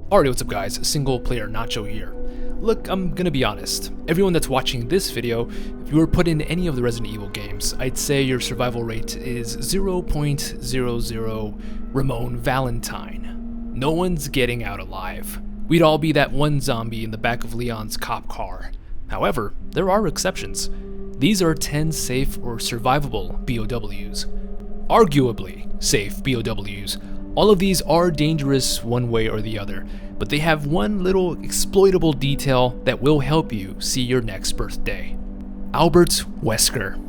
Alright, what's up guys, single player Nacho here. Look, I'm gonna be honest, everyone that's watching this video, if you were put in any of the Resident Evil games, I'd say your survival rate is 0.00 Ramon Valentine. No one's getting out alive. We'd all be that one zombie in the back of Leon's cop car. However, there are exceptions. These are 10 safe or survivable B.O.Ws. Arguably safe B.O.Ws. All of these are dangerous one way or the other, but they have one little exploitable detail that will help you see your next birthday. Albert Wesker.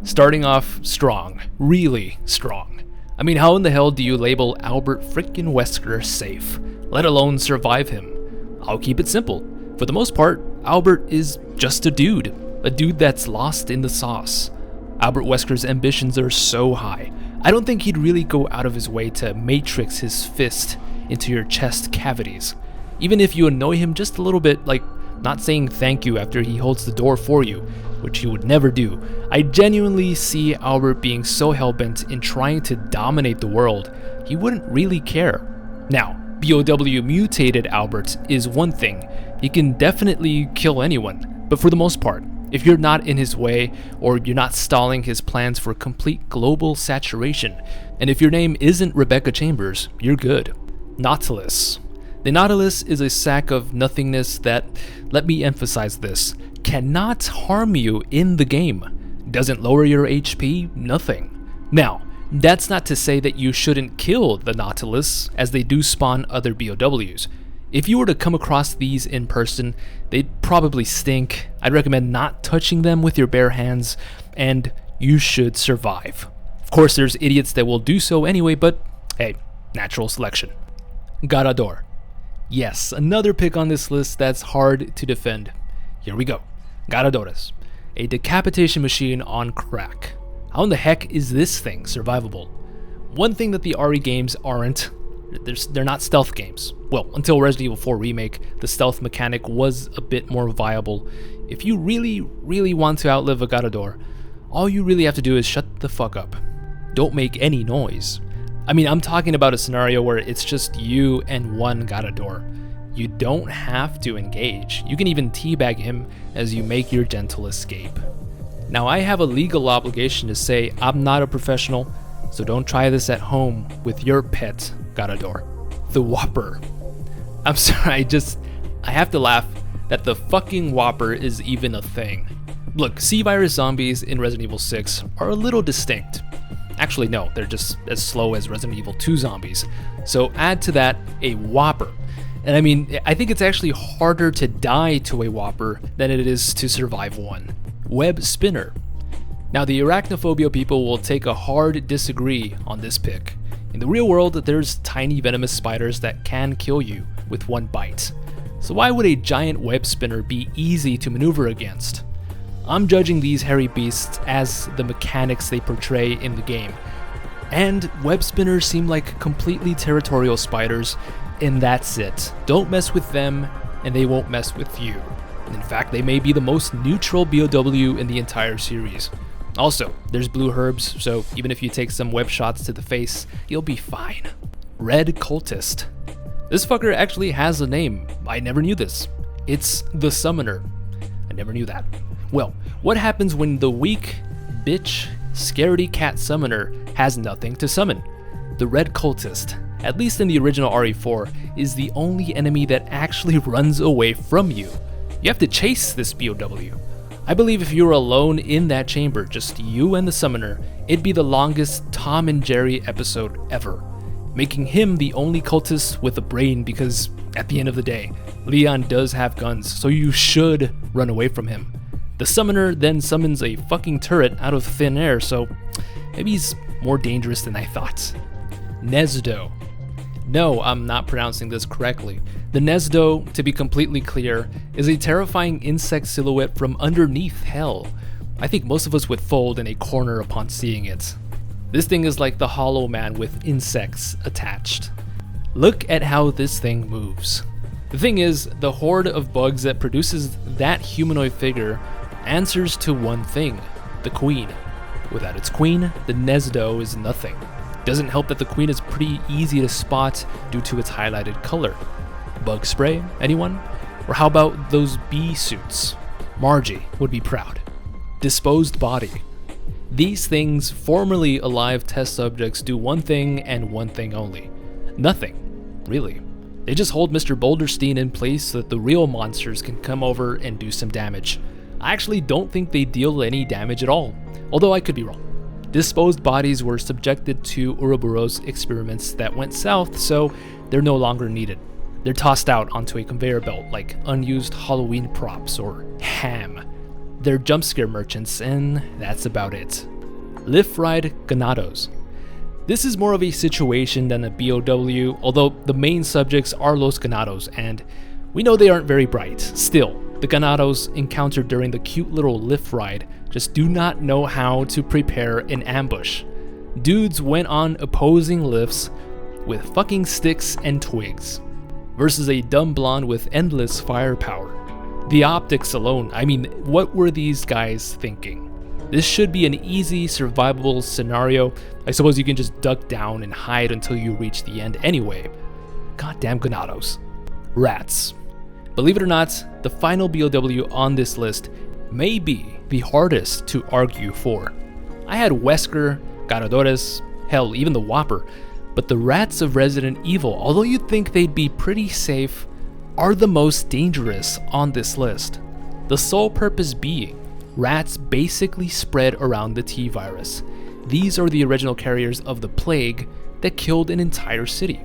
Starting off strong, really strong. I mean, how in the hell do you label Albert frickin' Wesker safe, let alone survive him? I'll keep it simple. For the most part, Albert is just a dude that's lost in the sauce. Albert Wesker's ambitions are so high, I don't think he'd really go out of his way to matrix his fist into your chest cavities. Even if you annoy him just a little bit, like not saying thank you after he holds the door for you, which he would never do, I genuinely see Albert being so hellbent in trying to dominate the world, he wouldn't really care. Now, B.O.W. mutated Albert is one thing. He can definitely kill anyone, but for the most part, if you're not in his way, or you're not stalling his plans for complete global saturation, and if your name isn't Rebecca Chambers, you're good. Nautilus. The Nautilus is a sack of nothingness that, let me emphasize this, cannot harm you in the game. Doesn't lower your HP, nothing. Now, that's not to say that you shouldn't kill the Nautilus, as they do spawn other B.O.Ws. If you were to come across these in person, they'd probably stink. I'd recommend not touching them with your bare hands, and you should survive. Of course, there's idiots that will do so anyway, but hey, natural selection. Garrador. Yes, another pick on this list that's hard to defend. Here we go. Ganados. A decapitation machine on crack. How in the heck is this thing survivable? One thing that the RE games aren't, they're not stealth games. Well, until Resident Evil 4 Remake, the stealth mechanic was a bit more viable. If you really want to outlive a Garrador, all you really have to do is shut the fuck up. Don't make any noise. I mean, I'm talking about a scenario where it's just you and one Garrador. You don't have to engage. You can even teabag him as you make your gentle escape. Now, I have a legal obligation to say I'm not a professional, so don't try this at home with your pet Garrador. The Whopper. I'm sorry, I have to laugh that the fucking Whopper is even a thing. Look, C-Virus zombies in Resident Evil 6 are a little distinct. Actually, no, they're just as slow as Resident Evil 2 zombies. So add to that a Whopper. And I mean, I think it's actually harder to die to a Whopper than it is to survive one. Web Spinner. Now, the arachnophobia people will take a hard disagree on this pick. In the real world, there's tiny venomous spiders that can kill you with one bite. So why would a giant web spinner be easy to maneuver against? I'm judging these hairy beasts as the mechanics they portray in the game. And web spinners seem like completely territorial spiders, and that's it. Don't mess with them, and they won't mess with you. In fact, they may be the most neutral B.O.W. in the entire series. Also, there's blue herbs, so even if you take some web shots to the face, you'll be fine. Red Cultist. This fucker actually has a name. I never knew this. It's the Summoner. I never knew that. Well, what happens when the weak, bitch, scaredy cat summoner has nothing to summon? The Red Cultist, at least in the original RE4, is the only enemy that actually runs away from you. You have to chase this B.O.W. I believe if you were alone in that chamber, just you and the summoner, it'd be the longest Tom and Jerry episode ever, making him the only cultist with a brain because, at the end of the day, Leon does have guns, so you should run away from him. The summoner then summons a fucking turret out of thin air, so maybe he's more dangerous than I thought. Nezu. No, I'm not pronouncing this correctly. The Nezu, to be completely clear, is a terrifying insect silhouette from underneath hell. I think most of us would fold in a corner upon seeing it. This thing is like the Hollow Man with insects attached. Look at how this thing moves. The thing is, the horde of bugs that produces that humanoid figure answers to one thing, the Queen. Without its queen, the Nezu is nothing. Doesn't help that the queen is pretty easy to spot due to its highlighted color. Bug spray, anyone? Or how about those bee suits? Margie would be proud. Disposed body. These things, formerly alive test subjects, do one thing and one thing only. Nothing, really. They just hold Mr. Boulderstein in place so that the real monsters can come over and do some damage. I actually don't think they deal any damage at all, although I could be wrong. Disposed bodies were subjected to Ouroboros experiments that went south, so they're no longer needed. They're tossed out onto a conveyor belt like unused Halloween props or ham. They're jump scare merchants, and that's about it. Lift Ride Ganados. This is more of a situation than a B.O.W, although the main subjects are Los Ganados, and we know they aren't very bright. Still, the Ganados encountered during the cute little lift ride just do not know how to prepare an ambush. Dudes went on opposing lifts with fucking sticks and twigs, versus a dumb blonde with endless firepower. The optics alone, I mean, what were these guys thinking? This should be an easy survivable scenario. I suppose you can just duck down and hide until you reach the end anyway. Goddamn Ganados. Rats. Believe it or not, the final B.O.W on this list may be the hardest to argue for. I had Wesker, Garrador, hell, even the Whopper, but the rats of Resident Evil, although you'd think they'd be pretty safe, are the most dangerous on this list. The sole purpose being, rats basically spread around the T-virus. These are the original carriers of the plague that killed an entire city.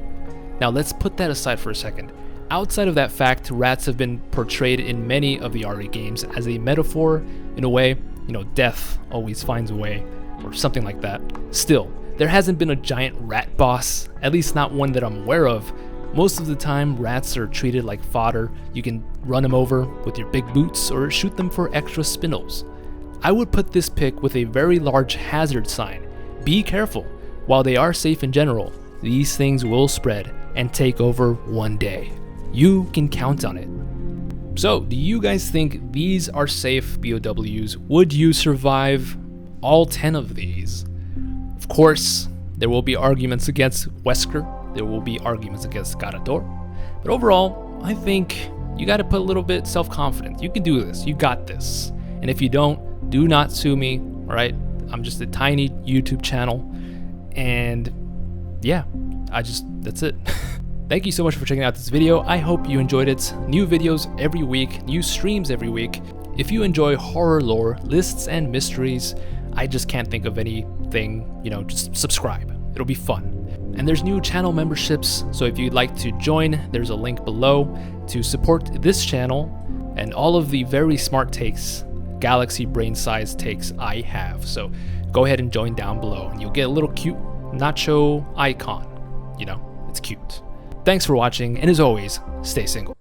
Now let's put that aside for a second. Outside of that fact, rats have been portrayed in many of the RE games as a metaphor, in a way, death always finds a way, or something like that. Still, there hasn't been a giant rat boss, at least not one that I'm aware of. Most of the time, rats are treated like fodder. You can run them over with your big boots or shoot them for extra spindles. I would put this pick with a very large hazard sign. Be careful. While they are safe in general, these things will spread and take over one day. You can count on it. So, do you guys think these are safe B.O.Ws? Would you survive all 10 of these? Of course, there will be arguments against Wesker. There will be arguments against Garrador. But overall, I think you gotta put a little bit self-confidence. You can do this. You got this. And if you don't, do not sue me, alright? I'm just a tiny YouTube channel. And yeah, that's it. Thank you so much for checking out this video. I hope you enjoyed it. New videos every week, new streams every week. If you enjoy horror lore, lists, and mysteries, I just can't think of anything, just subscribe. It'll be fun. And there's new channel memberships, so if you'd like to join, there's a link below to support this channel and all of the very smart takes, galaxy brain-sized takes I have. So go ahead and join down below, and you'll get a little cute nacho icon. It's cute. Thanks for watching, and as always, stay single.